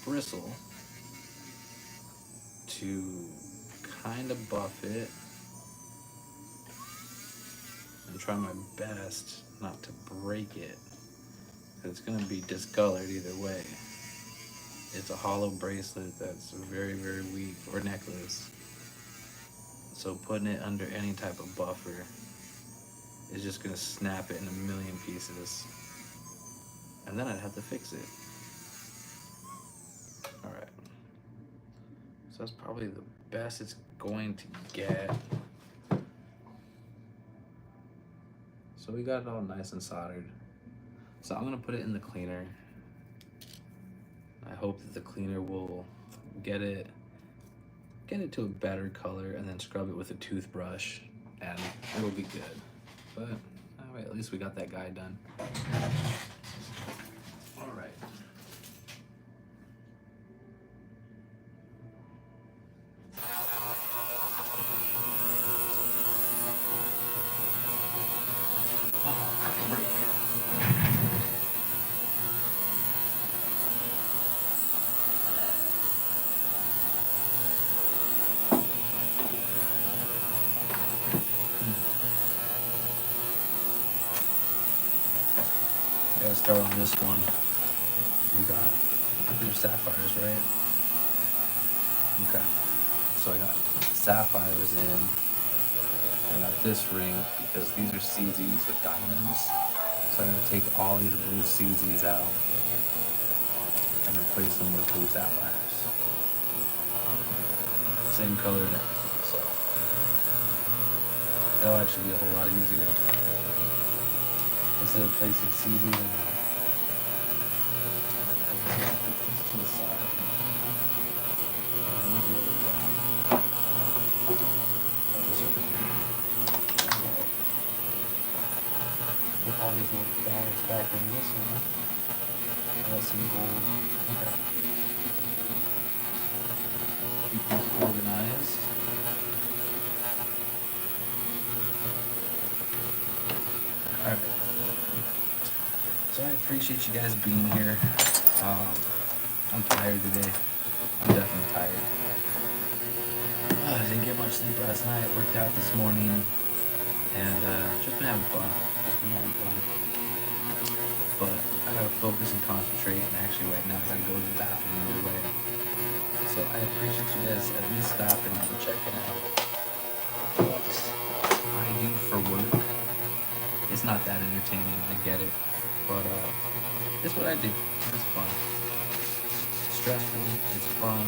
bristle to kind of buff it and try my best not to break it. It's gonna be discolored either way. It's a hollow bracelet that's very, very weak, or necklace. So putting it under any type of buffer is just gonna snap it in a million pieces. And then I'd have to fix it. All right. So that's probably the best it's going to get. So we got it all nice and soldered. So I'm gonna put it in the cleaner. I hope that the cleaner will get it to a better color and then scrub it with a toothbrush and it'll be good. But anyway, at least we got that guy done. All right. Gotta start on this one. We got, they're sapphires, right? Okay. So I got sapphires in. I got this ring because these are CZs with diamonds. So I'm gonna take all these blue CZs out and replace them with blue sapphires. Same color and everything, so that'll actually be a whole lot easier. Instead of placing CZs in there. To the side. Where's the other guy? Oh, this over here. Put all these little bags back in this one. I got some gold. Okay. Keep these organized. Alright. So I appreciate you guys being here. I'm tired today. I'm definitely tired. I didn't get much sleep last night. Worked out this morning. And just been having fun. But I gotta focus and concentrate. And actually right now I gotta go to the bathroom right away. So I appreciate you guys at least stopping and checking out what I do for work. It's not that entertaining, I get it, but it's what I do. It's fun. It's stressful, it's fun,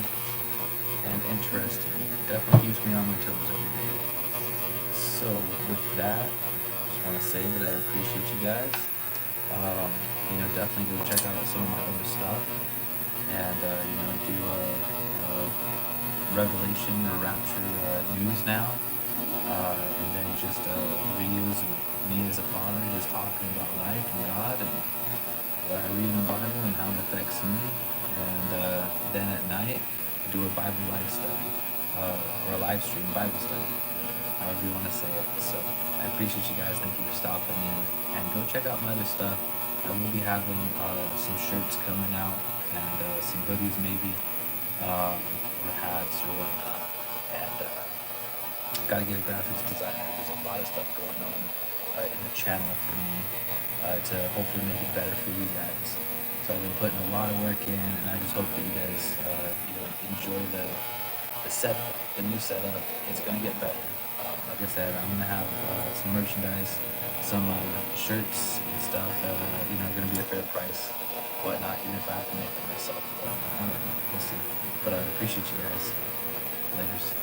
and interesting. Definitely keeps me on my toes every day. So with that, I just want to say that I appreciate you guys. Definitely go check out some of my other stuff, and do Revelation or Rapture news now, and then just videos of me as a father just talking about life and God and what I read in the Bible and how it affects me. And then at night, I do a Bible live study, or a live stream Bible study, however you want to say it. So I appreciate you guys. Thank you for stopping in, and go check out my other stuff. I will be having some shirts coming out and some hoodies maybe, or hats or whatnot. And gotta get a graphics designer. There's a lot of stuff going on in the channel for me to hopefully make it better for you guys. So I've been putting a lot of work in, and I just hope that you guys enjoy the setup, the new setup. It's gonna get better. Like I said, I'm gonna have some merchandise, some shirts and stuff that are gonna be a fair price, whatnot. Even if I have to make them myself, I don't know. We'll see. But I appreciate you guys. Laters.